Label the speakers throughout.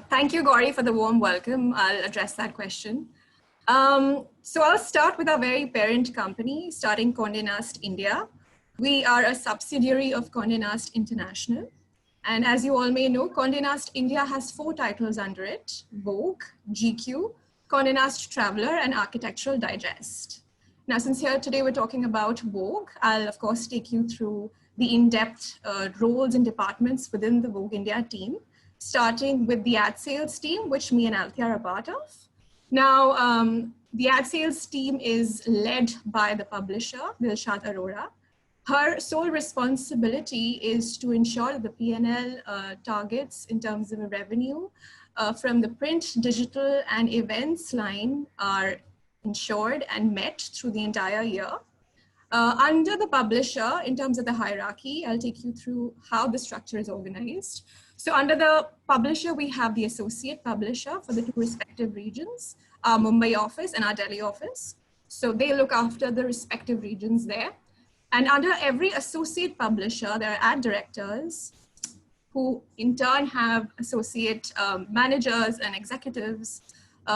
Speaker 1: Thank you, Gauri, for the warm welcome. I'll address that question. So I'll start with our very parent company, starting Condé Nast India. We are a subsidiary of Condé Nast International. And as you all may know, Condé Nast India has 4 titles under it: Vogue, GQ, Condé Nast Traveler, and Architectural Digest. Now, since here today we're talking about Vogue, I'll of course take you through the in-depth roles and departments within the Vogue India team, starting with the ad sales team, which me and Althea are a part of. Now, the ad sales team is led by the publisher, Dilshad Arora. Her sole responsibility is to ensure that the P&L targets in terms of revenue from the print, digital, and events line are ensured and met through the entire year. Under the publisher, in terms of the hierarchy, I'll take you through how the structure is organized. So under the publisher, we have the associate publisher for the 2 respective regions, our Mumbai office and our Delhi office. So they look after the respective regions there. And under every associate publisher, there are ad directors who in turn have associate managers and executives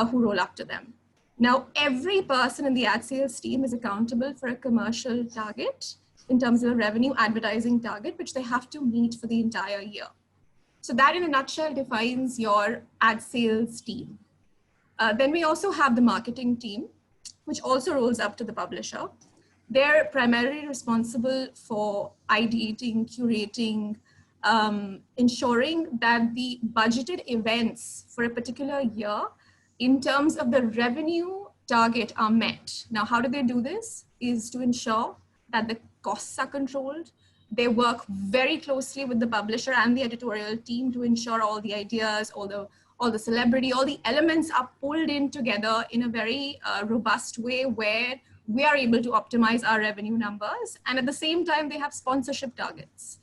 Speaker 1: who roll up to them. Now, every person in the ad sales team is accountable for a commercial target in terms of a revenue advertising target, which they have to meet for the entire year. So that in a nutshell defines your ad sales team. Then we also have the marketing team, which also rolls up to the publisher. They're primarily responsible for ideating, curating, ensuring that the budgeted events for a particular year in terms of the revenue target are met. Now, how do they do this? Is to ensure that the costs are controlled. They work very closely with the publisher and the editorial team to ensure all the ideas, all the celebrity, all the elements are pulled in together in a very robust way where we are able to optimize our revenue numbers. And at the same time, they have sponsorship targets.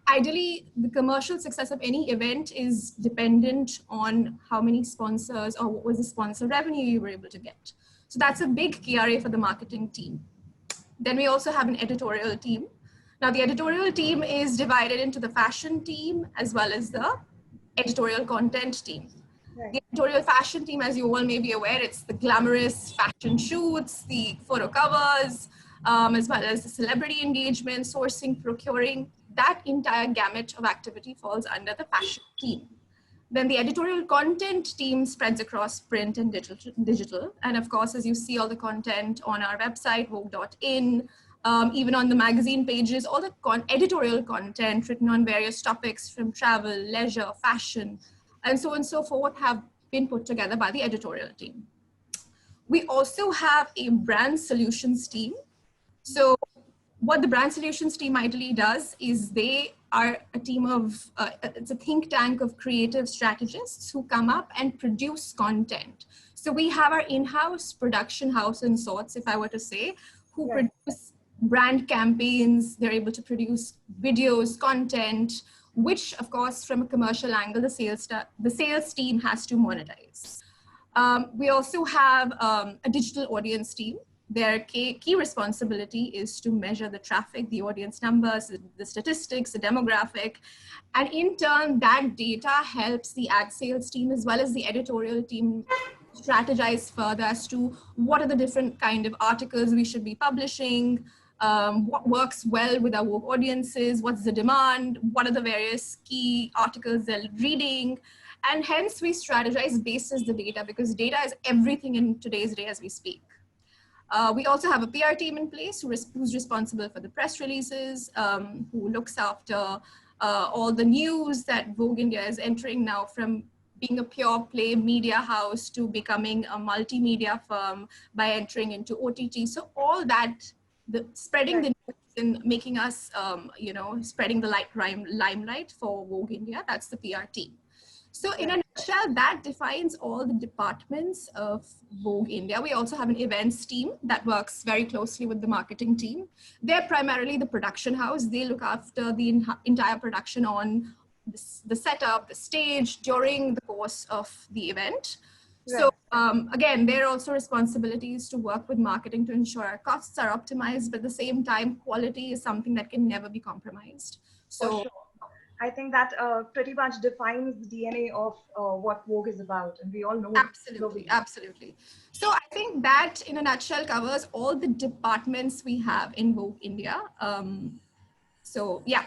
Speaker 1: Ideally, the commercial success of any event is dependent on how many sponsors or what was the sponsor revenue you were able to get. So that's a big KRA for the marketing team. Then we also have an editorial team. Now the editorial team is divided into the fashion team as well as the editorial content team. Right. The editorial fashion team, as you all may be aware, it's the glamorous fashion shoots, the photo covers, as well as the celebrity engagement, sourcing, procuring. That entire gamut of activity falls under the fashion team. Then the editorial content team spreads across print and digital. And of course, as you see all the content on our website, vogue.in, even on the magazine pages, all the editorial content written on various topics from travel, leisure, fashion, and so on and so forth have been put together by the editorial team. We also have a brand solutions team. So what the brand solutions team ideally does is they are a team of, it's a think tank of creative strategists who come up and produce content. So we have our in-house production house and sorts, if I were to say, who produce brand campaigns. They're able to produce videos, content, which of course from a commercial angle, the sales team has to monetize. We also have a digital audience team. Their key responsibility is to measure the traffic, the audience numbers, the statistics, the demographic, and in turn, that data helps the ad sales team as well as the editorial team strategize further as to what are the different kind of articles we should be publishing, what works well with our Vogue audiences, what's the demand, what are the various key articles they're reading, and hence we strategize based on the data because data is everything in today's day as we speak. We also have a PR team in place who's responsible for the press releases, who looks after all the news that Vogue India is entering now from being a pure play media house to becoming a multimedia firm by entering into OTT. So all that, spreading the news and making us, spreading the limelight for Vogue India, that's the PR team. So in a nutshell, that defines all the departments of Vogue India. We also have an events team that works very closely with the marketing team. They're primarily the production house. They look after the entire production on the setup, the stage during the course of the event. Right. So again, their also responsibilities to work with marketing to ensure our costs are optimized, but at the same time, quality is something that can never be compromised. So.
Speaker 2: I think that pretty much defines the DNA of what Vogue is about, and we all know it
Speaker 1: Absolutely,
Speaker 2: globally.
Speaker 1: absolutely. So I think that in a nutshell covers all the departments we have in Vogue India. So yeah,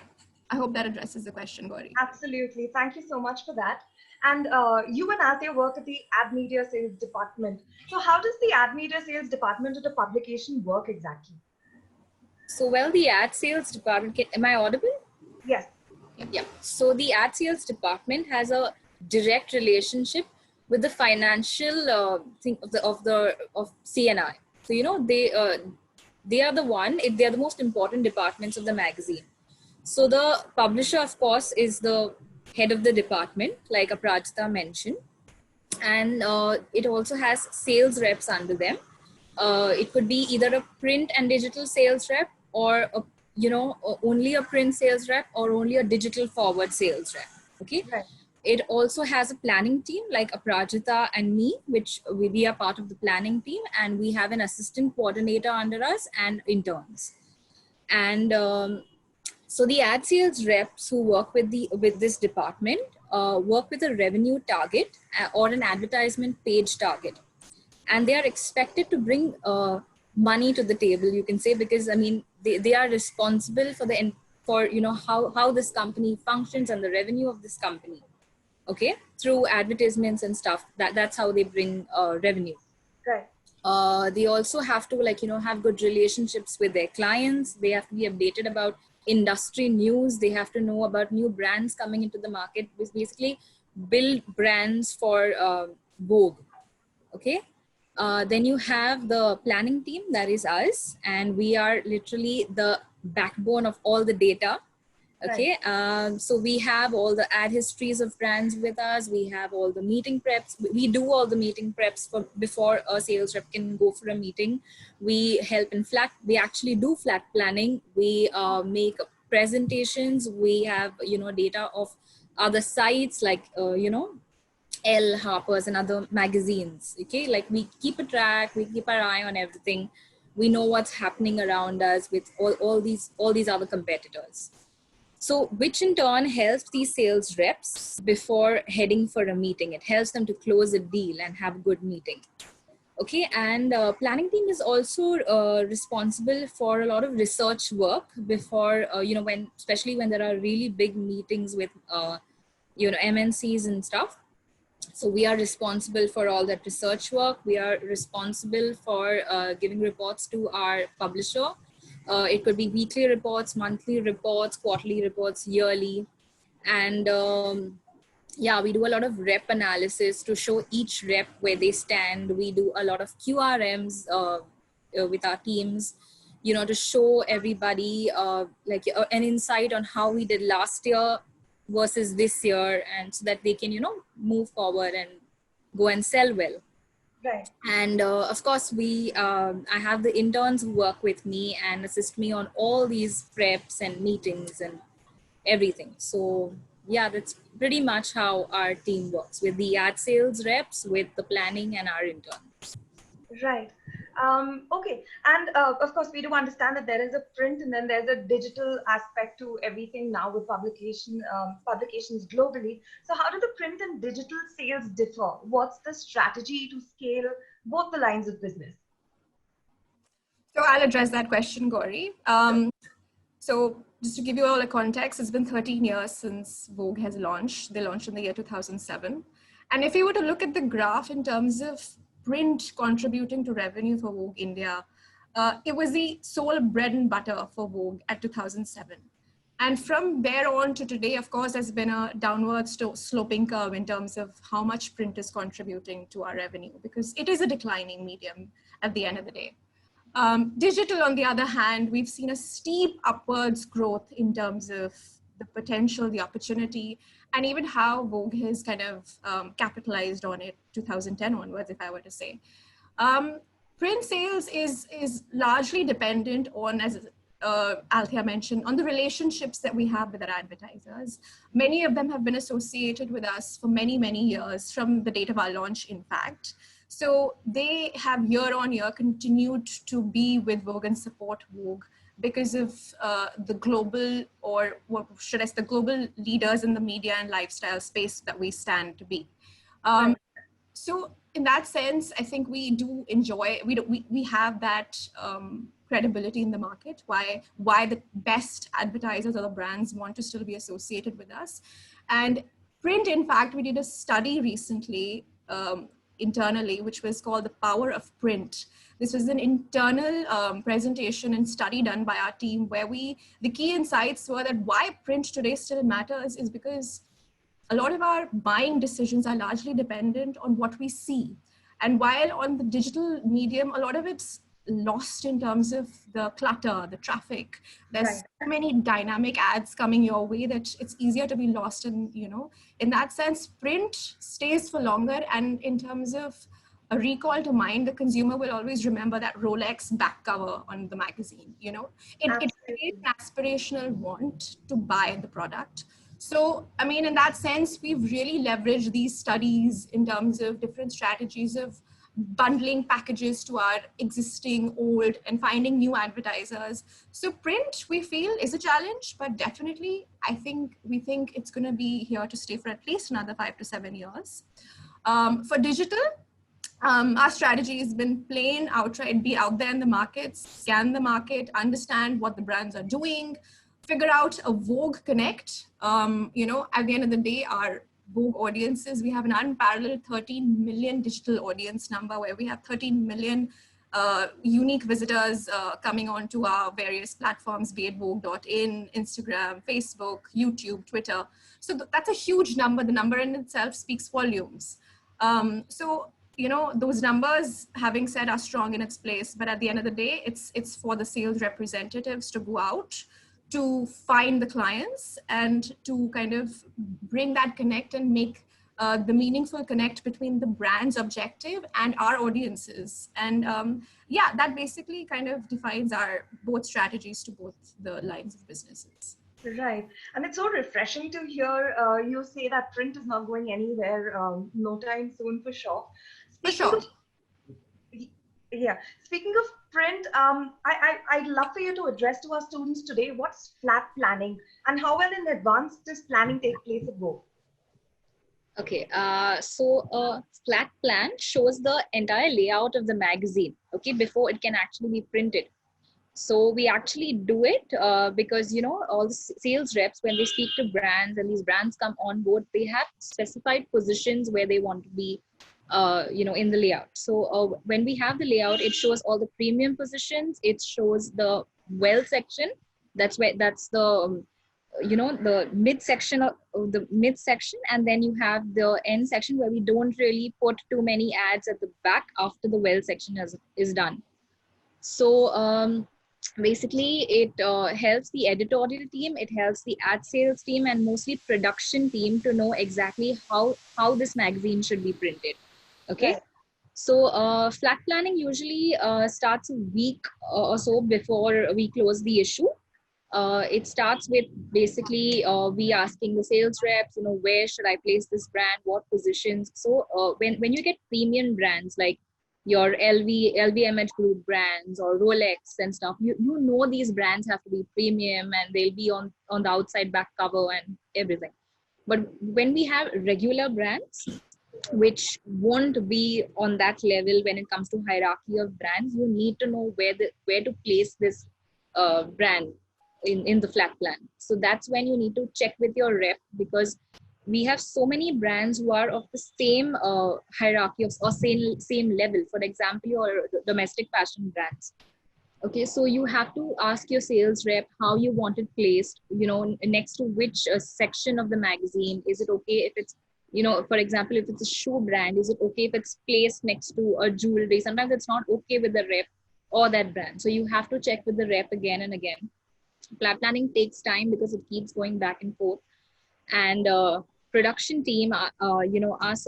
Speaker 1: I hope that addresses the question, Gauri.
Speaker 2: Absolutely. Thank you so much for that. And you and Althea work at the ad media sales department. So how does the ad media sales department at a publication work exactly?
Speaker 3: So, well, the ad sales department, am I audible?
Speaker 2: Yes.
Speaker 3: Yeah. So the ad sales department has a direct relationship with the financial thing of CNI. So they are the one. They are the most important departments of the magazine. So the publisher, of course, is the head of the department, like Aparajita mentioned, and it also has sales reps under them. It could be either a print and digital sales rep, or only a print sales rep, or only a digital forward sales rep. Okay.
Speaker 2: Right.
Speaker 3: It also has a planning team like Aparajita and me, which we are part of the planning team, and we have an assistant coordinator under us and interns. And so the ad sales reps who work with this department work with a revenue target or an advertisement page target, and they are expected to bring money to the table, you can say, because I mean they are responsible for how this company functions and the revenue of this company. Okay, through advertisements and stuff. That's how they bring revenue.
Speaker 2: Right.
Speaker 3: They also have to have good relationships with their clients. They have to be updated about industry news. They have to know about new brands coming into the market, which basically build brands for Vogue. Okay. Then you have the planning team, that is us, and we are literally the backbone of all the data. Okay.
Speaker 2: Right.
Speaker 3: So we have all the ad histories of brands with us. We have all the meeting preps. We do all the meeting preps before a sales rep can go for a meeting. We help in we actually do flat planning. We make presentations. We have, data of other sites like, Elle, Harper's, and other magazines. Okay. Like we keep a track, we keep our eye on everything. We know what's happening around us with all these other competitors. So, which in turn helps these sales reps before heading for a meeting. It helps them to close a deal and have a good meeting. Okay, and planning team is also responsible for a lot of research work before, especially when there are really big meetings with, MNCs and stuff. So we are responsible for all that research work. We are responsible for giving reports to our publisher. It could be weekly reports, monthly reports, quarterly reports, yearly. And yeah, we do a lot of rep analysis to show each rep where they stand. We do a lot of QRMs with our teams, to show everybody an insight on how we did last year versus this year, and so that they can, move forward and go and sell well.
Speaker 2: Right.
Speaker 3: And of course, I have the interns who work with me and assist me on all these preps and meetings and everything. So yeah, that's pretty much how our team works, with the ad sales reps, with the planning, and our interns.
Speaker 2: Right. Okay. And of course, we do understand that there is a print and then there's a digital aspect to everything now with publications globally. So how do the print and digital sales differ? What's the strategy to scale both the lines of business?
Speaker 1: So I'll address that question, Gauri. So just to give you all a context, it's been 13 years since Vogue has launched. They launched in the year 2007. And if you were to look at the graph in terms of print contributing to revenue for Vogue India, it was the sole bread and butter for Vogue at 2007. And from there on to today, of course, there's been a downward sloping curve in terms of how much print is contributing to our revenue, because it is a declining medium at the end of the day. Digital, on the other hand, we've seen a steep upwards growth in terms of the potential, the opportunity, and even how Vogue has kind of capitalized on it 2010 onwards, if I were to say. Print sales is largely dependent on, as Althea mentioned, on the relationships that we have with our advertisers. Many of them have been associated with us for many, many years, from the date of our launch, in fact. So they have year on year continued to be with Vogue and support Vogue because of the global, or what should I say, the global leaders in the media and lifestyle space that we stand to be.
Speaker 2: Right.
Speaker 1: So in that sense, I think we do enjoy, we have that credibility in the market, why the best advertisers or the brands want to still be associated with us. And print, in fact, we did a study recently internally, which was called The Power of Print. This was an internal presentation and study done by our team, where the key insights were that why print today still matters is because a lot of our buying decisions are largely dependent on what we see. And while on the digital medium, a lot of it's lost in terms of the clutter, the traffic. There's
Speaker 2: Right.
Speaker 1: so many dynamic ads coming your way that it's easier to be lost in, in that sense, print stays for longer. And in terms of a recall to mind, the consumer will always remember that Rolex back cover on the magazine, it creates
Speaker 2: Absolutely.
Speaker 1: an aspirational want to buy the product. So, I mean, in that sense, we've really leveraged these studies in terms of different strategies of bundling packages to our existing, old, and finding new advertisers. So print, we feel, is a challenge, but definitely, we think it's going to be here to stay for at least another 5 to 7 years. For digital, our strategy has been plain outright: be out there in the market, scan the market, understand what the brands are doing, figure out a Vogue connect. At the end of the day, our Vogue audiences, we have an unparalleled 13 million digital audience number, where we have 13 million unique visitors coming onto our various platforms, be it Vogue.in, Instagram, Facebook, YouTube, Twitter. So that's a huge number. The number in itself speaks volumes. Those numbers, having said, are strong in its place, but at the end of the day, it's for the sales representatives to go out, to find the clients, and to kind of bring that connect and make the meaningful connect between the brand's objective and our audiences. And that basically kind of defines our both strategies to both the lines of businesses.
Speaker 2: Right. And it's so refreshing to hear you say that print is not going anywhere no time soon, for sure.
Speaker 1: For
Speaker 2: Speaking
Speaker 1: sure.
Speaker 2: of, yeah, speaking of print, I'd love for you to address to our students today, what's flat planning and how well in advance does planning take place at Vogue?
Speaker 3: Okay, so a flat plan shows the entire layout of the magazine, okay, before it can actually be printed. So we actually do it because, all the sales reps, when they speak to brands and these brands come on board, they have specified positions where they want to be, in the layout. So when we have the layout, it shows all the premium positions. It shows the well section. That's the the midsection of the midsection, and then you have the end section where we don't really put too many ads at the back after the well section is done. So basically, it helps the editorial team, it helps the ad sales team, and mostly production team to know exactly how this magazine should be printed. Okay.
Speaker 2: Right.
Speaker 3: So flat planning usually starts a week or so before we close the issue. It starts with basically we asking the sales reps, where should I place this brand, what positions. So when you get premium brands like your LVMH group brands or Rolex and stuff, you know these brands have to be premium and they'll be on the outside back cover and everything. But when we have regular brands which won't be on that level when it comes to hierarchy of brands, you need to know where to place this brand in the flat plan. So that's when you need to check with your rep, because we have so many brands who are of the same hierarchy or same level. For example, your domestic fashion brands. Okay, so you have to ask your sales rep how you want it placed, next to which section of the magazine. Is it okay if it's, for example, if it's a shoe brand, is it okay if it's placed next to a jewelry? Sometimes it's not okay with the rep or that brand. So you have to check with the rep again and again. Flat planning takes time because it keeps going back and forth. And production team, us,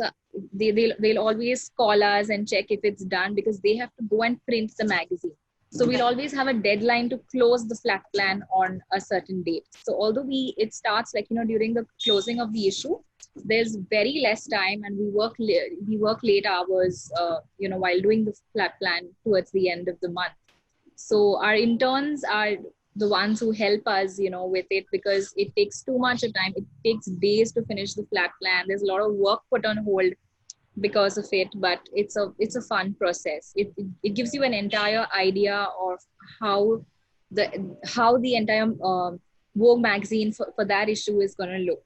Speaker 3: they'll always call us and check if it's done, because they have to go and print the magazine. So we'll always have a deadline to close the flat plan on a certain date. So although it starts during the closing of the issue, there's very less time, and we work late hours, while doing the flat plan towards the end of the month. So our interns are the ones who help us, you know, with it, because it takes too much of time. It takes days to finish the flat plan. There's a lot of work put on hold because of it, but it's a fun process. It gives you an entire idea of how the entire Vogue magazine for that issue is going to look.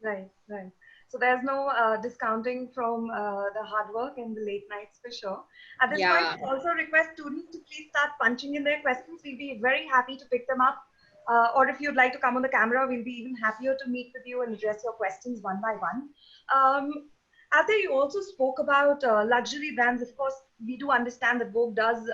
Speaker 2: Right, right. So there's no discounting from the hard work and the late nights for sure. At this point,
Speaker 3: Yeah.
Speaker 2: I also request students to please start punching in their questions. We'll be very happy to pick them up. Or if you'd like to come on the camera, we'll be even happier to meet with you and address your questions one by one. Althea, you also spoke about luxury brands. Of course, we do understand that Vogue does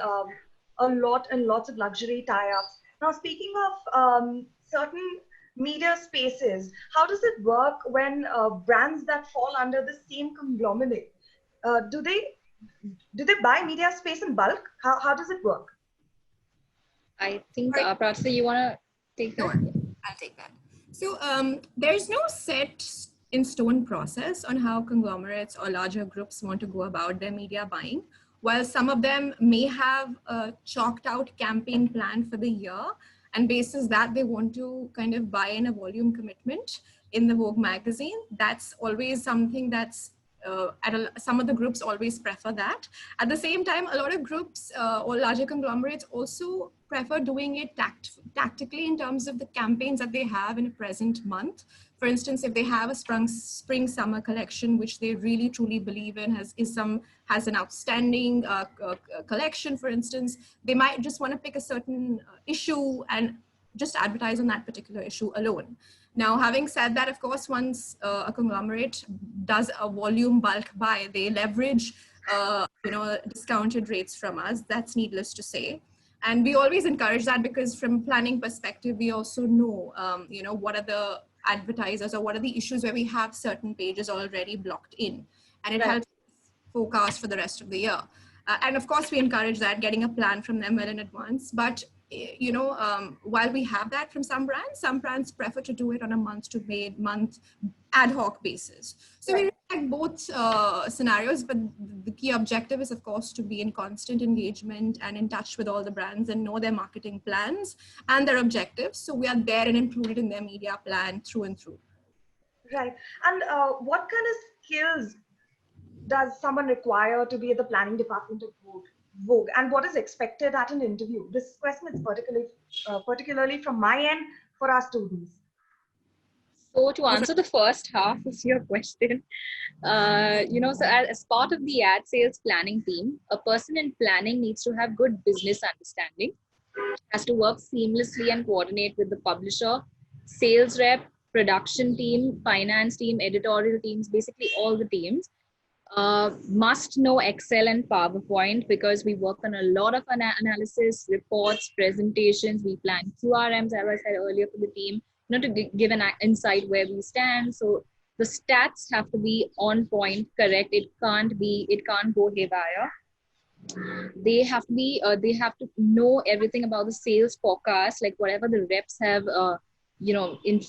Speaker 2: a lot and lots of luxury tie-ups. Now, speaking of certain media spaces, how does it work when brands that fall under the same conglomerate, do they buy media space in bulk? How does it work?
Speaker 3: I think, Pratha, you want to take that?
Speaker 1: Sure, I'll take that. So there's no set in stone process on how conglomerates or larger groups want to go about their media buying. While some of them may have a chalked out campaign plan for the year, and basis that they want to kind of buy in a volume commitment in the Vogue magazine, that's always something that's some of the groups always prefer that. At the same time, a lot of groups or larger conglomerates also prefer doing it tactically in terms of the campaigns that they have in a present month. For instance, if they have a spring summer collection, which they really truly believe in, has an outstanding collection, for instance, they might just want to pick a certain issue and just advertise on that particular issue alone. Now, having said that, of course, once a conglomerate does a volume bulk buy, they leverage discounted rates from us. That's needless to say. And we always encourage that, because from a planning perspective, we also know, what are the advertisers or what are the issues where we have certain pages already blocked in. And it helps forecast for the rest of the year. And of course, we encourage that, getting a plan from them well in advance. But while we have that from some brands prefer to do it on a month ad hoc basis. So we like both scenarios, but the key objective is, of course, to be in constant engagement and in touch with all the brands and know their marketing plans and their objectives. So we are there and included in their media plan through and through.
Speaker 2: Right. And what kind of skills does someone require to be at the planning department of Vogue, and what is expected at an interview? This question is particularly from my end for our students.
Speaker 3: So to answer the first half of your question, so as part of the ad sales planning team, a person in planning needs to have good business understanding, has to work seamlessly and coordinate with the publisher, sales rep, production team, finance team, editorial teams, basically all the teams. Must know Excel and PowerPoint, because we work on a lot of analysis, reports, presentations. We plan QRMs, as I said earlier, for the team, to give an insight where we stand. So the stats have to be on point, correct. It can't go haywire. They have to know everything about the sales forecast, like whatever the reps have,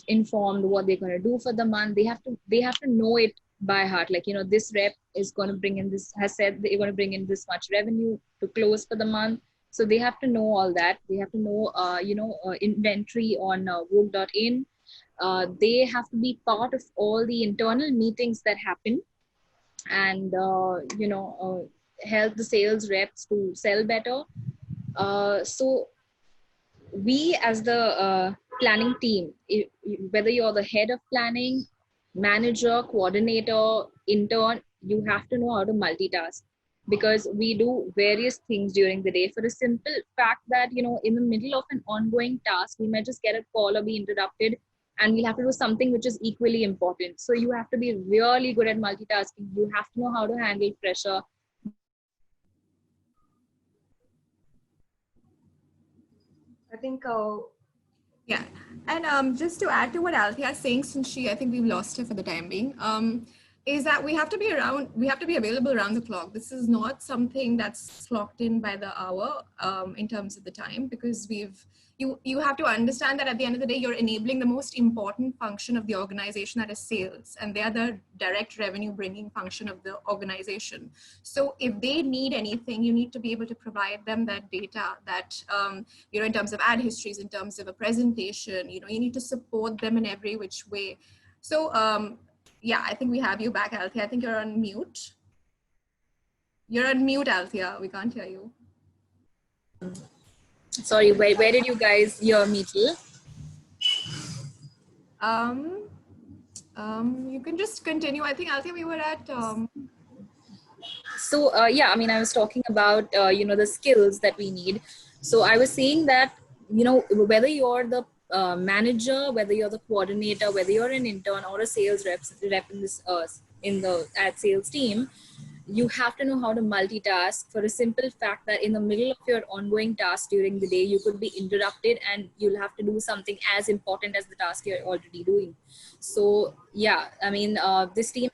Speaker 3: informed what they're going to do for the month. They have to know it by heart. Like, this rep is going to bring in this, has said they're going to bring in this much revenue to close for the month. So they have to know all that. They have to know, inventory on Vogue.in. They have to be part of all the internal meetings that happen, and, help the sales reps to sell better. So we, as the planning team, whether you're the head of planning, manager, coordinator, intern, you have to know how to multitask, because we do various things during the day, for the simple fact that, in the middle of an ongoing task, we might just get a call or be interrupted, and we'll have to do something which is equally important. So you have to be really good at multitasking. You have to know how to handle pressure.
Speaker 2: I think
Speaker 1: yeah, and just to add to what Althea is saying, since I think we've lost her for the time being, is that we have to be available around the clock. This is not something that's clocked in by the hour in terms of the time, because you have to understand that at the end of the day, you're enabling the most important function of the organization, that is sales, and they are the direct revenue bringing function of the organization. So if they need anything, you need to be able to provide them that data, that in terms of ad histories, in terms of a presentation, you need to support them in every which way. So yeah, I think we have you back, Althea. I think you're on mute. You're on mute, Althea. We can't hear you.
Speaker 3: Sorry, where did you guys hear me till?
Speaker 1: You can just continue. I think, Althea, we were at...
Speaker 3: So yeah, I mean, I was talking about, the skills that we need. So I was saying that, whether you're the manager, whether you're the coordinator, whether you're an intern or a sales rep in this in the ad sales team, you have to know how to multitask, for a simple fact that in the middle of your ongoing task during the day, you could be interrupted and you'll have to do something as important as the task you're already doing. So yeah, I mean, this team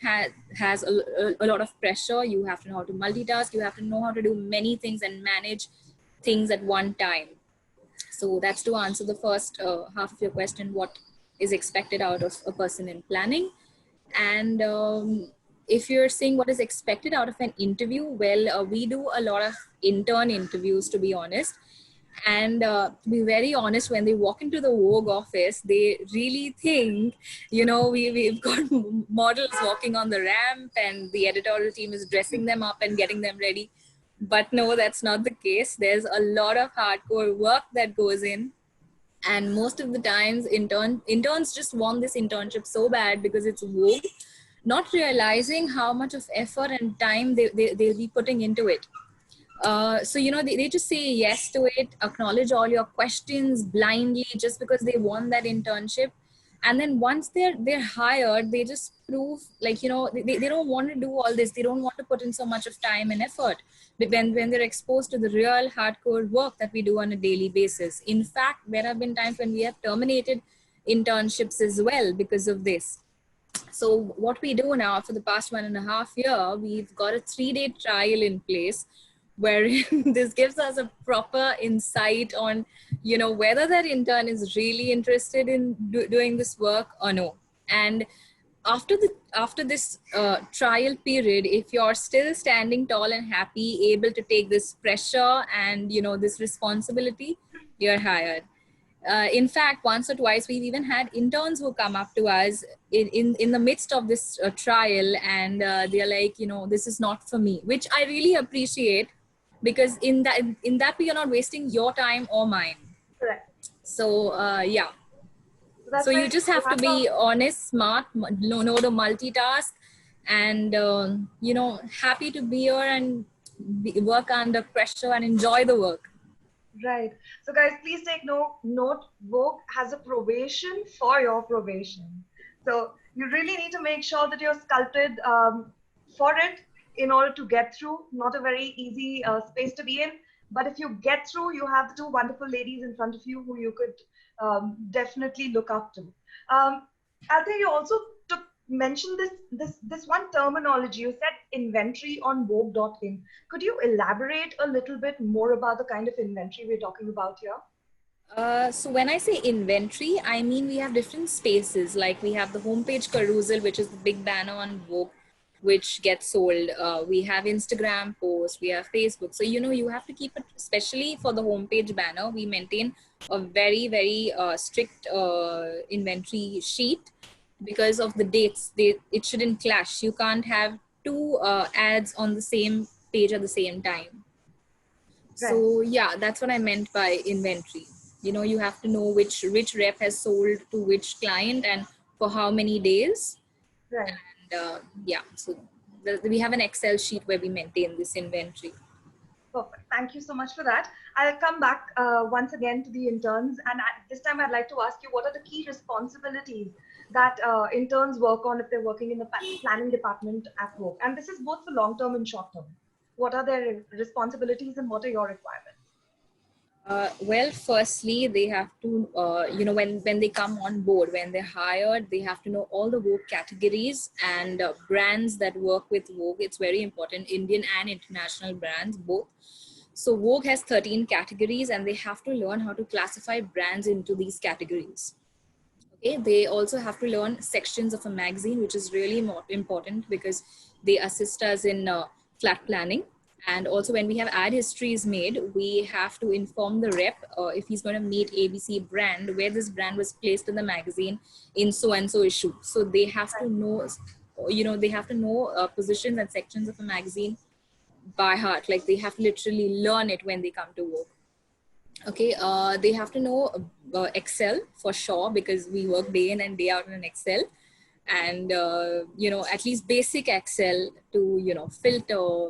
Speaker 3: has a lot of pressure. You have to know how to multitask. You have to know how to do many things and manage things at one time. So that's to answer the first half of your question, what is expected out of a person in planning. And if you're saying what is expected out of an interview, well, we do a lot of intern interviews, to be honest. And to be very honest, when they walk into the Vogue office, they really think, we've got models walking on the ramp and the editorial team is dressing them up and getting them ready. But no, that's not the case. There's a lot of hardcore work that goes in. And most of the times interns just want this internship so bad because it's Vogue, not realizing how much of effort and time they'll be putting into it. So, they just say yes to it, acknowledge all your questions blindly just because they want that internship. And then once they're hired, they just prove like, they don't want to do all this. They don't want to put in so much of time and effort when they're exposed to the real hardcore work that we do on a daily basis. In fact, there have been times when we have terminated internships as well because of this. So what we do now for the past 1.5 years, we've got a 3-day trial in place where this gives us a proper insight on, whether that intern is really interested in doing this work or no. And after this trial period, if you're still standing tall and happy, able to take this pressure and, this responsibility, you're hired. In fact, once or twice, we've even had interns who come up to us in the midst of this trial, and they're like, this is not for me, which I really appreciate, because in that way, you're not wasting your time or mine.
Speaker 2: Correct.
Speaker 3: So yeah.
Speaker 2: So
Speaker 3: you just have to be honest, smart, know to multitask, and happy to be here and work under pressure and enjoy the work.
Speaker 2: Right. So guys, please take note. Vogue has a probation for your probation. So you really need to make sure that you're sculpted for it in order to get through. Not a very easy space to be in. But if you get through, you have the two wonderful ladies in front of you who you could definitely look up to. Althea, you also mentioned this one terminology. You said inventory on Vogue.in. Could you elaborate a little bit more about the kind of inventory we're talking about here?
Speaker 3: So when I say inventory, I mean we have different spaces. Like we have the homepage carousel, which is the big banner on Vogue, which gets sold. We have Instagram posts, we have Facebook. So, you have to keep it, especially for the homepage banner, we maintain a very, very strict inventory sheet because of the dates. It shouldn't clash. You can't have two ads on the same page at the same time. Right. So yeah, that's what I meant by inventory. You have to know which rep has sold to which client and for how many days.
Speaker 2: Right.
Speaker 3: And yeah, so we have an Excel sheet where we maintain this inventory.
Speaker 2: Perfect. Thank you so much for that. I'll come back once again to the interns. And this time I'd like to ask you, what are the key responsibilities that interns work on if they're working in the planning department at Vogue? And this is both for long-term and short-term. What are their responsibilities and what are your requirements?
Speaker 3: Well, firstly, they have to, when they come on board, when they're hired, they have to know all the Vogue categories and brands that work with Vogue. It's very important, Indian and international brands, both. So Vogue has 13 categories and they have to learn how to classify brands into these categories. Okay, they also have to learn sections of a magazine, which is really more important because they assist us in flat planning. And also when we have ad histories made, we have to inform the rep if he's going to meet ABC brand, where this brand was placed in the magazine in so and so issue. So they have to know, they have to know positions and sections of a magazine by heart. Like they have to literally learn it when they come to work. Okay, they have to know Excel for sure because we work day in and day out in Excel, and at least basic Excel to filter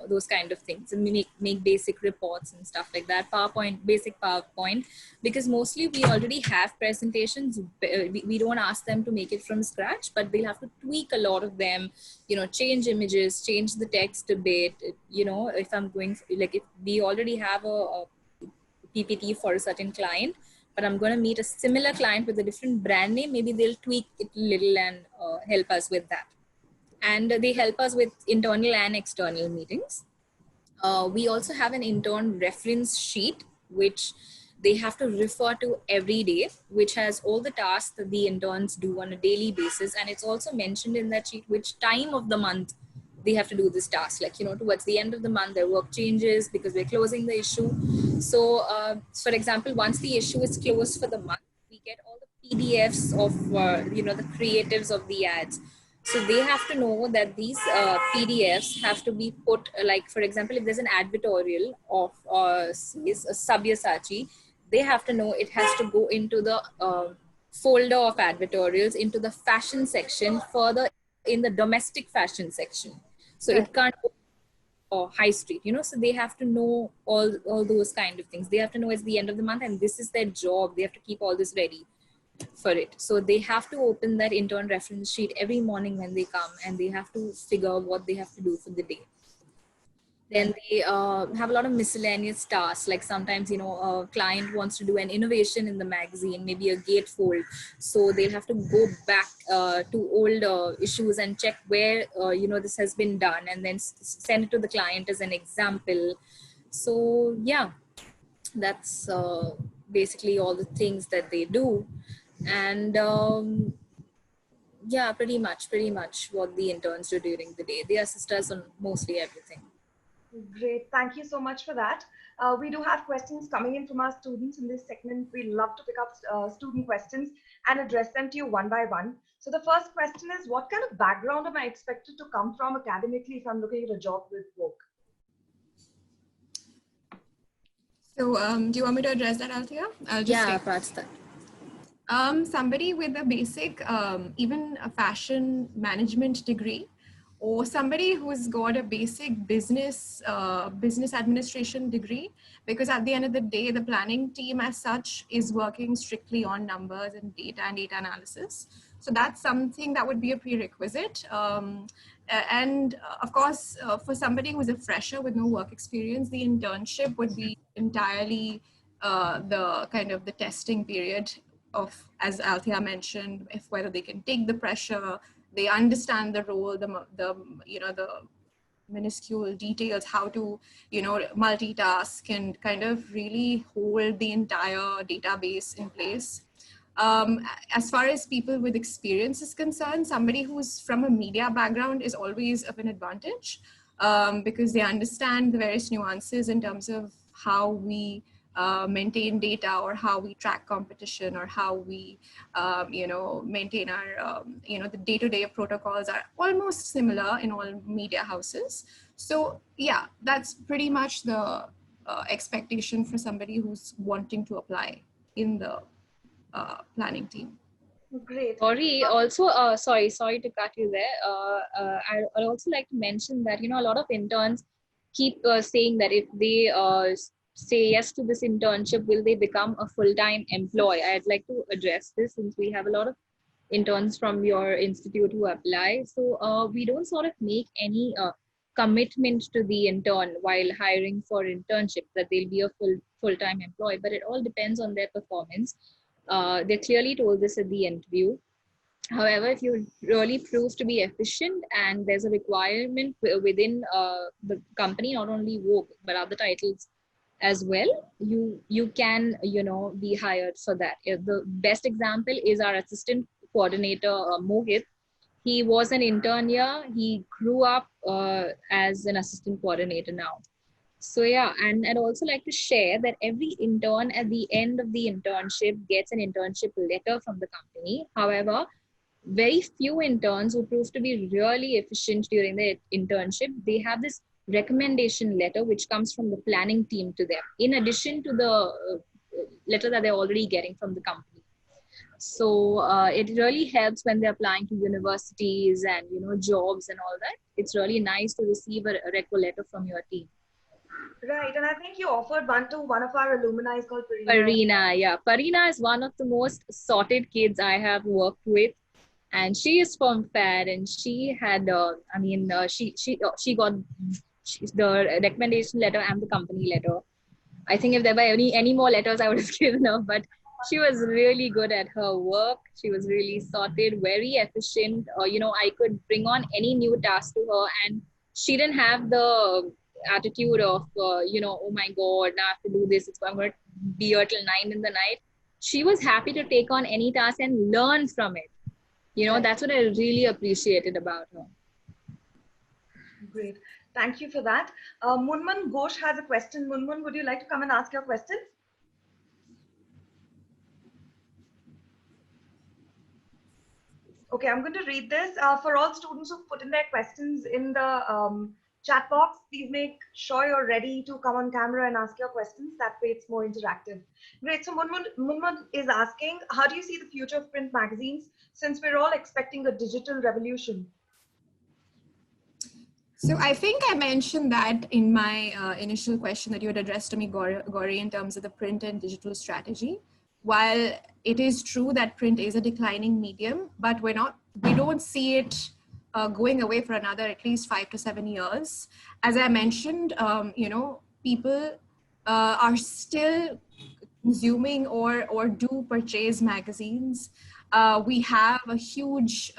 Speaker 3: those kind of things and make basic reports and stuff like that. Basic PowerPoint, because mostly we already have presentations. We don't ask them to make it from scratch, but they'll have to tweak a lot of them, change images, change the text a bit. If I'm going, like, if we already have a PPT for a certain client, but I'm going to meet a similar client with a different brand name, maybe they'll tweak it a little and help us with that. And they help us with internal and external meetings. We also have an intern reference sheet, which they have to refer to every day, which has all the tasks that the interns do on a daily basis. And it's also mentioned in that sheet which time of the month they have to do this task. Like, towards the end of the month, their work changes because we're closing the issue. So, for example, once the issue is closed for the month, we get all the PDFs of, the creatives of the ads. So they have to know that these PDFs have to be put, like, for example, if there's an advertorial of Sabyasachi, they have to know it has to go into the folder of advertorials, into the fashion section, further in the domestic fashion section. So it can't go high street, so they have to know all those kind of things. They have to know it's the end of the month and this is their job. They have to keep all this ready for it. So they have to open that intern reference sheet every morning when they come, and they have to figure what they have to do for the day. Then they have a lot of miscellaneous tasks. Like sometimes, a client wants to do an innovation in the magazine, maybe a gatefold. So they'll have to go back to old issues and check where, this has been done, and then send it to the client as an example. So yeah, that's basically all the things that they do. And yeah, pretty much what the interns do during the day. They assist us on mostly everything.
Speaker 2: Great. Thank you so much for that. We do have questions coming in from our students in this segment. We love to pick up student questions and address them to you one by one. So the first question is, what kind of background am I expected to come from academically if I'm looking at a job with Vogue?
Speaker 1: So do you want me to address that, Althea? I'll just
Speaker 3: that's that.
Speaker 1: Somebody with a basic, even a fashion management degree, or somebody who's got a basic business administration degree, because at the end of the day, the planning team as such is working strictly on numbers and data analysis. So that's something that would be a prerequisite. And of course, for somebody who's a fresher with no work experience, the internship would be entirely the kind of the testing period of, as Althea mentioned, if whether they can take the pressure, they understand the role, the minuscule details, how to multitask and kind of really hold the entire database in place. As far as people with experience is concerned, somebody who's from a media background is always of an advantage because they understand the various nuances in terms of how we maintain data, or how we track competition, or how we maintain our the day-to-day protocols are almost similar in all media houses. So yeah, that's pretty much the expectation for somebody who's wanting to apply in the planning team.
Speaker 2: Great.
Speaker 3: Sorry, also, sorry to cut you there. I'd also like to mention that, a lot of interns keep saying that if they say yes to this internship, will they become a full-time employee? I'd like to address this since we have a lot of interns from your institute who apply. So we don't sort of make any commitment to the intern while hiring for internship that they'll be a full-time employee, but it all depends on their performance. They clearly told this at the interview. However, if you really prove to be efficient and there's a requirement within the company, not only Vogue, but other titles as well, you can, be hired for that. The best example is our assistant coordinator, Mohit. He was an intern here. He grew up as an assistant coordinator now. So yeah, and I'd also like to share that every intern at the end of the internship gets an internship letter from the company. However, very few interns who prove to be really efficient during their internship, they have this recommendation letter which comes from the planning team to them, in addition to the letter that they're already getting from the company. So it really helps when they're applying to universities and jobs and all that. It's really nice to receive a reco letter from your team.
Speaker 2: Right, and I think you offered one to one of our alumni called Parina.
Speaker 3: Parina, yeah. Parina is one of the most sorted kids I have worked with. And she is from FAD, and she had, she got the recommendation letter and the company letter. I think if there were any more letters, I would have given her, but she was really good at her work. She was really sorted, very efficient. I could bring on any new task to her, and she didn't have the attitude of, oh my God, now I have to do this. I'm going to be here till 9 in the night. She was happy to take on any task and learn from it. That's what I really appreciated about her.
Speaker 2: Great. Thank you for that. Munman Ghosh has a question. Munman, would you like to come and ask your question? Okay, I'm going to read this. For all students who put in their questions in the chat box, please make sure you're ready to come on camera and ask your questions. That way it's more interactive. Great. So Munman is asking, how do you see the future of print magazines since we're all expecting a digital revolution?
Speaker 1: So I think I mentioned that in my initial question that you had addressed to me, Gauri, in terms of the print and digital strategy. While it is true that print is a declining medium, but we don't see it going away for another at least 5 to 7 years. As I mentioned, people are still consuming or do purchase magazines. We have a huge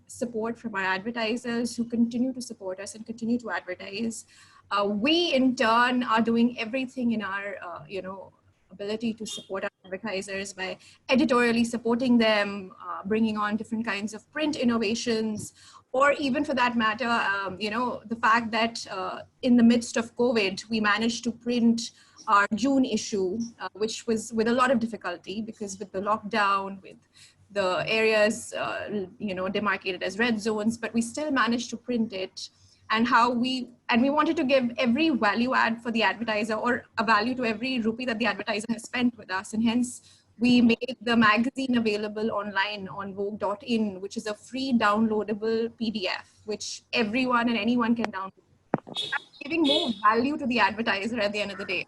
Speaker 1: support from our advertisers who continue to support us and continue to advertise. We in turn are doing everything in our ability to support our advertisers by editorially supporting them, bringing on different kinds of print innovations, or even for that matter, the fact that in the midst of COVID, we managed to print our June issue, which was with a lot of difficulty because with the lockdown, with the areas, demarcated as red zones, but we still managed to print it. And we wanted to give every value add for the advertiser, or a value to every rupee that the advertiser has spent with us. And hence we made the magazine available online on Vogue.in, which is a free downloadable PDF, which everyone and anyone can download, giving more value to the advertiser at the end of the day.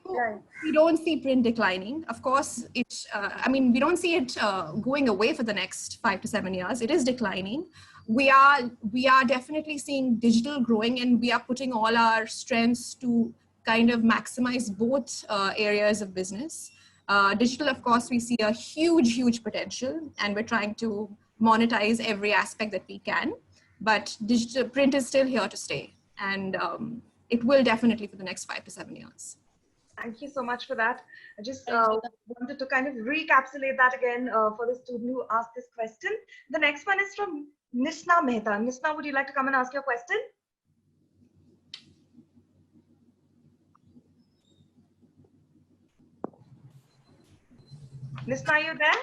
Speaker 2: Right.
Speaker 1: We don't see print declining. Of course, we don't see it going away for the next 5 to 7 years. It is declining. We are definitely seeing digital growing, and we are putting all our strengths to kind of maximize both areas of business. Digital, of course, we see a huge potential, and we're trying to monetize every aspect that we can. But digital print is still here to stay, and it will definitely for the next 5 to 7 years.
Speaker 2: Thank you so much for that. I just wanted to kind of recapitulate that again for the student who asked this question. The next one is from Nisna Mehta. Nisna, would you like to come and ask your question? Nisna, are you there?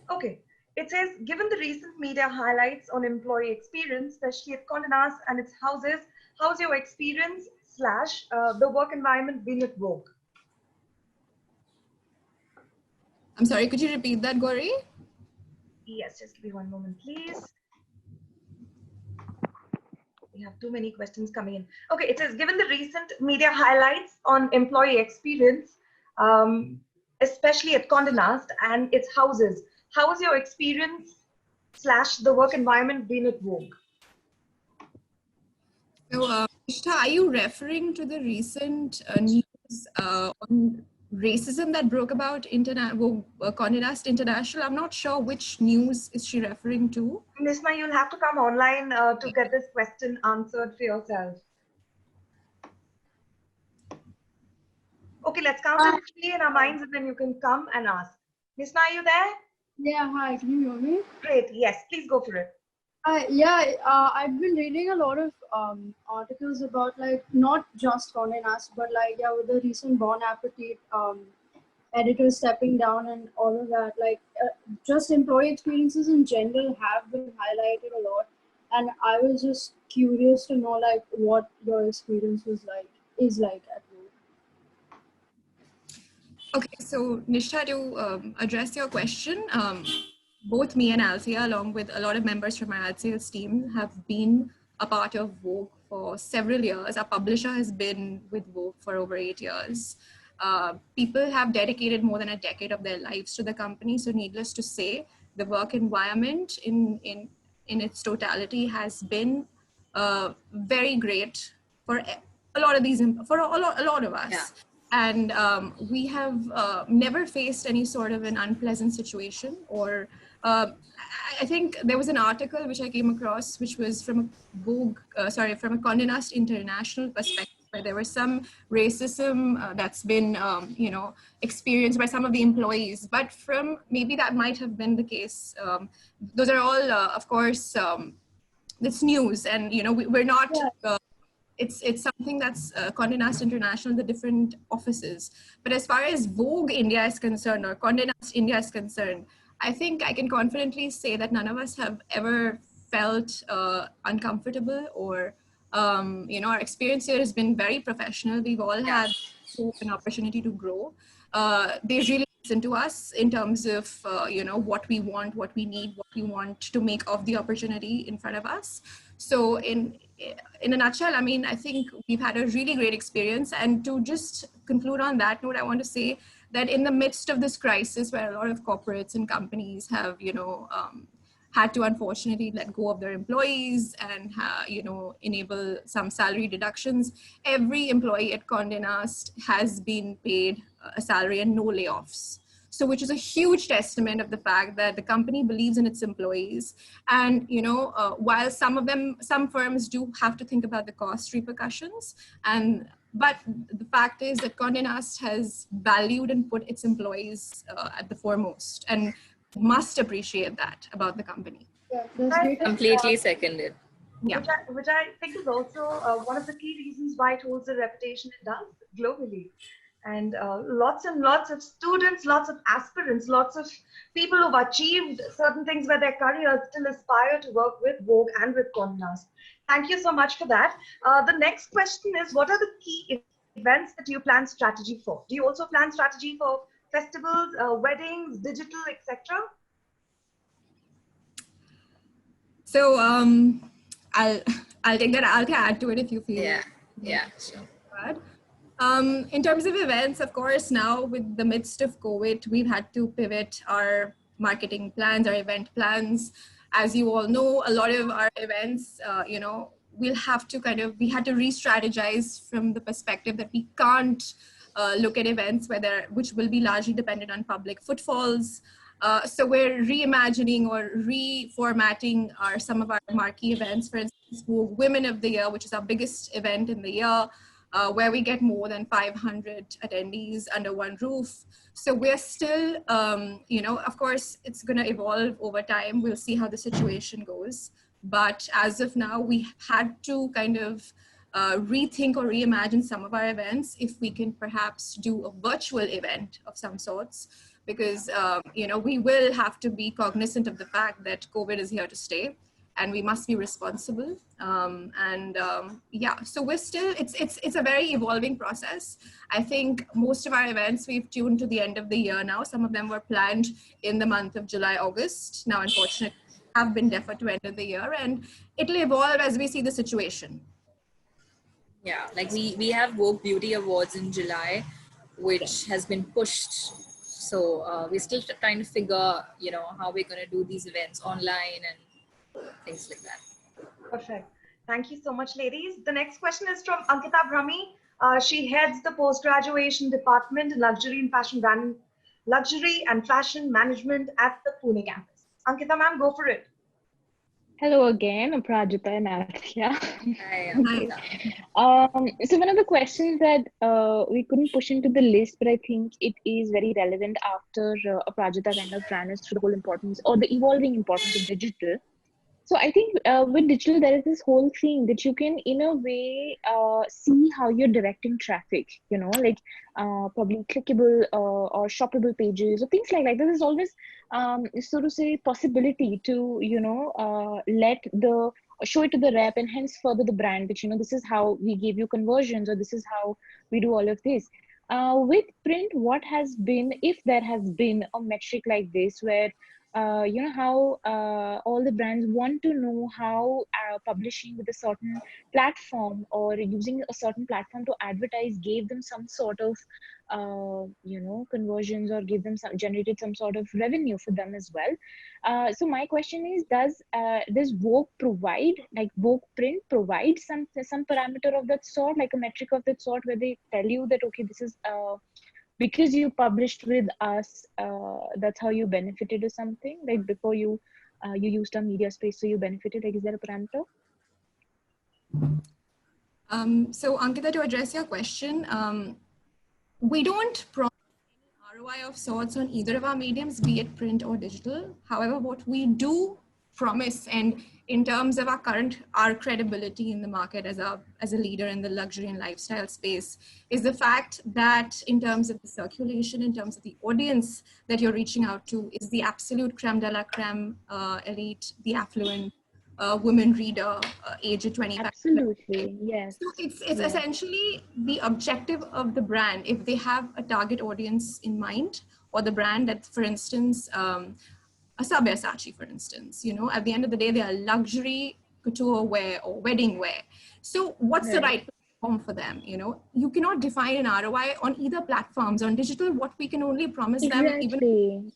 Speaker 2: Okay. It says, given the recent media highlights on employee experience, especially at Condé Nast and its houses, how's your experience / the work environment been at Vogue?
Speaker 1: I'm sorry, could you repeat that, Gauri?
Speaker 2: Yes, just give me one moment, please. We have too many questions coming in. Okay, it says, given the recent media highlights on employee experience, especially at Condé Nast and its houses, how has your experience / the work environment been at Vogue?
Speaker 1: So, Ishta, are you referring to the recent news on racism that broke about Condé Nast International? I'm not sure which news is she referring to.
Speaker 2: Nishma, you'll have to come online to get this question answered for yourself. Okay, let's count to three in our minds and then you can come and ask. Nishma, are you there?
Speaker 4: Yeah, hi, can you hear me?
Speaker 2: Great, yes, please go for it.
Speaker 4: I've been reading a lot of articles about like not just Condé Nast, but like with the recent Bon Appetit editors stepping down and all of that. Like just employee experiences in general have been highlighted a lot, and I was just curious to know like what your experience is like at work.
Speaker 1: Okay, so Nishtha, to address your question, both me and Althea, along with a lot of members from our ad sales team, have been a part of Vogue for several years. Our publisher has been with Vogue for over 8 years. People have dedicated more than a decade of their lives to the company. So needless to say, the work environment in its totality has been very great for a lot of these, for a lot of us.
Speaker 3: Yeah.
Speaker 1: And we have never faced any sort of an unpleasant situation or I think there was an article which I came across, which was from a Vogue, from a Condé Nast International perspective, where there was some racism that's been, experienced by some of the employees. But from maybe that might have been the case. Those are all, of course, it's news, and we're not.
Speaker 4: Yeah.
Speaker 1: It's something that's Condé Nast International, the different offices. But as far as Vogue India is concerned, or Condé Nast India is concerned, I think I can confidently say that none of us have ever felt uncomfortable or, our experience here has been very professional. We've all had an opportunity to grow. They really listen to us in terms of, what we want, what we need, what we want to make of the opportunity in front of us. So in a nutshell, I mean, I think we've had a really great experience. And to just conclude on that note, I want to say that in the midst of this crisis, where a lot of corporates and companies have, had to unfortunately let go of their employees and, enable some salary deductions, every employee at Condé Nast has been paid a salary and no layoffs. So, which is a huge testament of the fact that the company believes in its employees. And, while some firms do have to think about the cost repercussions, but the fact is that Condé Nast has valued and put its employees at the foremost, and must appreciate that about the company.
Speaker 4: Yeah, that's great.
Speaker 3: Completely seconded.
Speaker 1: Yeah.
Speaker 2: Which I think is also one of the key reasons why it holds the reputation it does globally. And lots and lots of students, lots of aspirants, lots of people who've achieved certain things where their careers still aspire to work with Vogue and with Condé Nast. Thank you so much for that. The next question is, what are the key events that you plan strategy for? Do you also plan strategy for festivals, weddings, digital, etc.?
Speaker 1: So I'll take that. I'll add to it if you feel.
Speaker 3: Yeah, sure.
Speaker 1: Bad. In terms of events, of course, now with the midst of COVID, we've had to pivot our marketing plans, our event plans. As you all know, a lot of our events, we had to re-strategize from the perspective that we can't look at events which will be largely dependent on public footfalls. So we're reimagining or reformatting some of our marquee events. For instance, Women of the Year, which is our biggest event in the year, where we get more than 500 attendees under one roof. So we're still, of course, it's going to evolve over time. We'll see how the situation goes. But as of now, we had to kind of rethink or reimagine some of our events if we can perhaps do a virtual event of some sorts, because, we will have to be cognizant of the fact that COVID is here to stay. And we must be responsible. So we're still, it's a very evolving process. I think most of our events we've tuned to the end of the year now. Some of them were planned in the month of July, August. Now, unfortunately, have been deferred to end of the year, and it'll evolve as we see the situation.
Speaker 3: Yeah, like we have Vogue Beauty Awards in July, which has been pushed. So we're still trying to figure, how we're going to do these events online and things like that.
Speaker 2: Perfect. Thank you so much, ladies. The next question is from Ankita Brahmi. She heads the post-graduation department in luxury and fashion management at the Pune campus. Ankita ma'am, go for it.
Speaker 5: Hello again, Aparajita and Althea.
Speaker 3: Hi,
Speaker 5: Okay.
Speaker 3: Amrita.
Speaker 5: So one of the questions that we couldn't push into the list, but I think it is very relevant after Aparajita kind of ran us through the whole importance or the evolving importance of digital. So I think with digital, there is this whole thing that you can, in a way, see how you're directing traffic, like probably clickable or shoppable pages or things like that. There is always, so to say, possibility to, show it to the rep and hence further the brand that, this is how we give you conversions or this is how we do all of this. With print, what has been, if there has been a metric like this where how all the brands want to know how publishing with a certain platform or using a certain platform to advertise gave them some sort of conversions or give them generated some sort of revenue for them as well. So my question is, does Vogue provide, like Vogue print provide some parameter of that sort, like a metric of that sort, where they tell you that okay, this is because you published with us, that's how you benefited or something, like before you used our media space, so you benefited, like is there a parameter?
Speaker 1: So Ankita, to address your question, we don't promise any ROI of sorts on either of our mediums, be it print or digital. However, what we do promise, and in terms of our credibility in the market as a leader in the luxury and lifestyle space, is the fact that in terms of the circulation, in terms of the audience that you're reaching out to, is the absolute creme de la creme, elite, the affluent women reader, age of 25.
Speaker 5: Absolutely, yes.
Speaker 1: So it's essentially the objective of the brand. If they have a target audience in mind, or the brand that, for instance, a Sabyasachi, for instance, at the end of the day, they are luxury couture wear or wedding wear. So what's the right platform for them? You cannot define an ROI on either platforms. On digital, what we can only promise them, even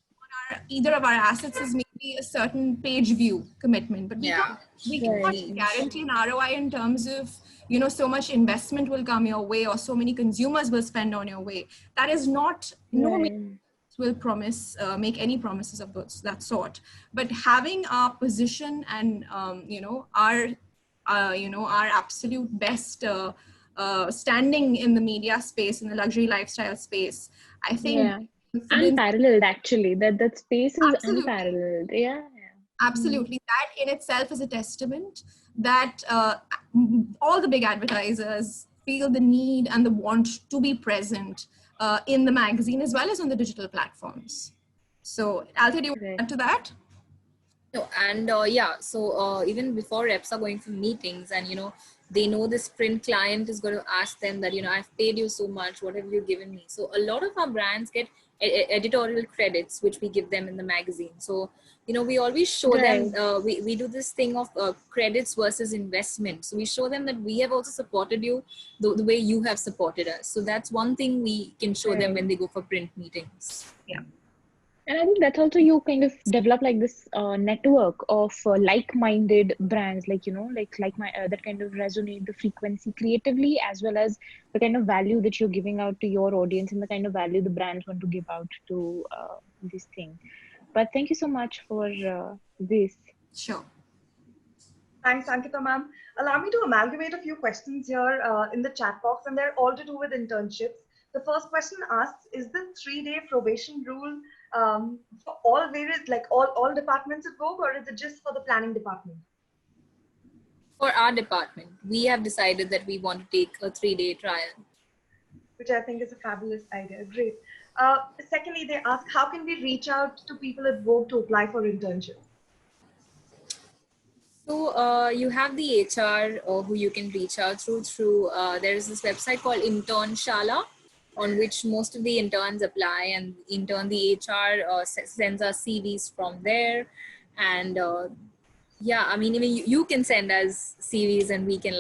Speaker 1: on either of our assets, is maybe a certain page view commitment, but we can't guarantee an ROI in terms of, so much investment will come your way or so many consumers will spend on your way. That is not, will promise, make any promises of that sort. But having our position and, our absolute best standing in the media space, in the luxury lifestyle space, I think
Speaker 5: unparalleled, actually, that space is
Speaker 1: absolutely
Speaker 5: unparalleled.
Speaker 1: Absolutely. That in itself is a testament that all the big advertisers feel the need and the want to be present in the magazine as well as on the digital platforms. So Althea, do you want to add to that?
Speaker 3: No, and so even before reps are going for meetings and, they know this print client is going to ask them that, I've paid you so much, what have you given me? So a lot of our brands get editorial credits, which we give them in the magazine. So, we always show them, we do this thing of credits versus investment. So we show them that we have also supported you the way you have supported us. So that's one thing we can show them when they go for print meetings.
Speaker 1: Yeah.
Speaker 5: And I think that's also you kind of develop like this network of like-minded brands, like, that kind of resonate the frequency creatively, as well as the kind of value that you're giving out to your audience and the kind of value the brands want to give out to this thing. But thank you so much for this.
Speaker 1: Sure.
Speaker 2: Thanks, Ankita ma'am. Allow me to amalgamate a few questions here in the chat box, and they're all to do with internships. The first question asks, is the 3-day probation rule for all various, like all departments at Vogue, or is it just for the planning department?
Speaker 3: For our department, we have decided that we want to take a 3-day trial.
Speaker 2: Which I think is a fabulous idea. Great. Secondly, they ask, how can we reach out to people at Vogue to apply for internships?
Speaker 3: So you have the HR who you can reach out through there is this website called Internshala, on which most of the interns apply, and the HR sends us CVs from there. And even you can send us CVs and we can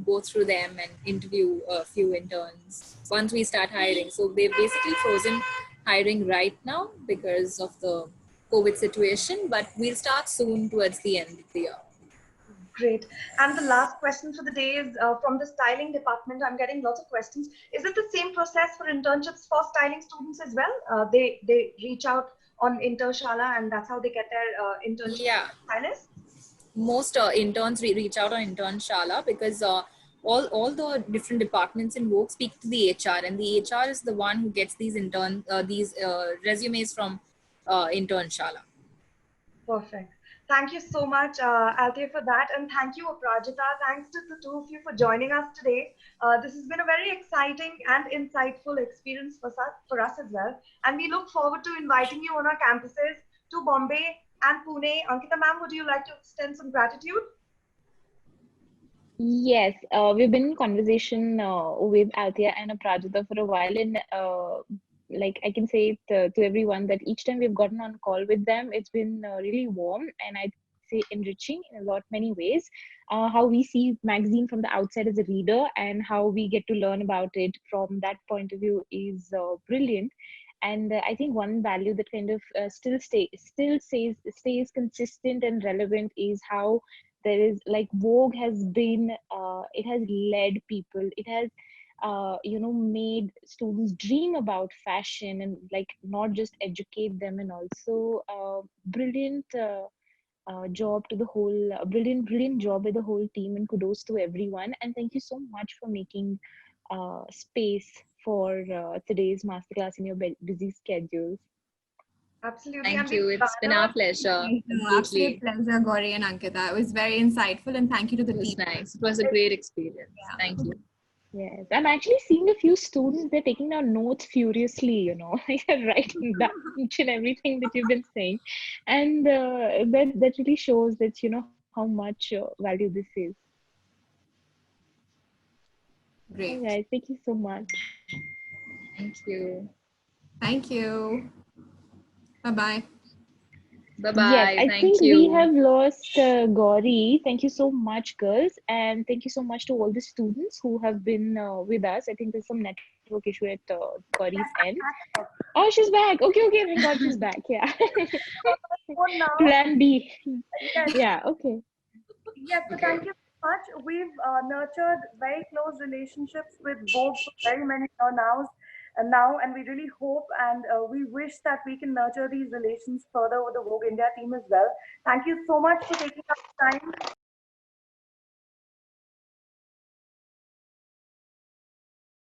Speaker 3: go through them and interview a few interns once we start hiring. So they've basically frozen hiring right now because of the COVID situation, but we'll start soon towards the end of the year.
Speaker 2: Great. And the last question for the day is from the styling department. I'm getting lots of questions. Is it the same process for internships for styling students as well? They reach out on Intershala and that's how they get their internship
Speaker 3: Yeah.
Speaker 2: stylist?
Speaker 3: Most interns reach out on Internshala because all the different departments in Vogue speak to the HR, and the HR is the one who gets these resumes from Internshala.
Speaker 2: Perfect. Thank you so much, Althea, for that. And thank you, Aparajita. Thanks to the two of you for joining us today. This has been a very exciting and insightful experience for us as well. And we look forward to inviting you on our campuses to Bombay and Pune. Ankita ma'am, would you like to extend some gratitude?
Speaker 5: Yes, we've been in conversation with Althea and Aprajita for a while, and like I can say it to everyone that each time we've gotten on call with them, it's been really warm and I'd say enriching in a lot many ways. How we see magazine from the outside as a reader and how we get to learn about it from that point of view is brilliant. And I think one value that kind of stays consistent and relevant is how there is like Vogue has been it has led people, it has made students dream about fashion and like not just educate them, and also brilliant job to the whole brilliant job by the whole team, and kudos to everyone, and thank you so much for making space for today's masterclass in your busy schedules.
Speaker 2: Absolutely.
Speaker 3: Thank you. It's been our pleasure.
Speaker 1: Absolute pleasure, Gauri and Ankita. It was very insightful, and thank you to the
Speaker 3: It was
Speaker 1: team.
Speaker 3: nice. It was a great experience.
Speaker 1: Yeah.
Speaker 3: Thank you.
Speaker 5: Yes, I'm actually seeing a few students, they're taking down notes furiously, they're writing down each and everything that you've been saying. And that really shows that, how much value this is.
Speaker 1: Great.
Speaker 5: All right, thank you so much.
Speaker 3: Thank you.
Speaker 1: Thank you. Bye-bye.
Speaker 5: Yes,
Speaker 3: Bye-bye.
Speaker 5: I
Speaker 3: Thank
Speaker 5: think we
Speaker 3: you.
Speaker 5: have lost Gauri. Thank you so much, girls. And thank you so much to all the students who have been with us. I think there's some network issue at Gauri's end. Oh, she's back. Okay, thank God she's back. Yeah. Plan B.
Speaker 2: Yes.
Speaker 5: Yeah, okay.
Speaker 2: Yes, so thank you so much. We've nurtured very close relationships with Vogue for very many now, and we really hope and we wish that we can nurture these relations further with the Vogue India team as well. Thank you so much for taking our time.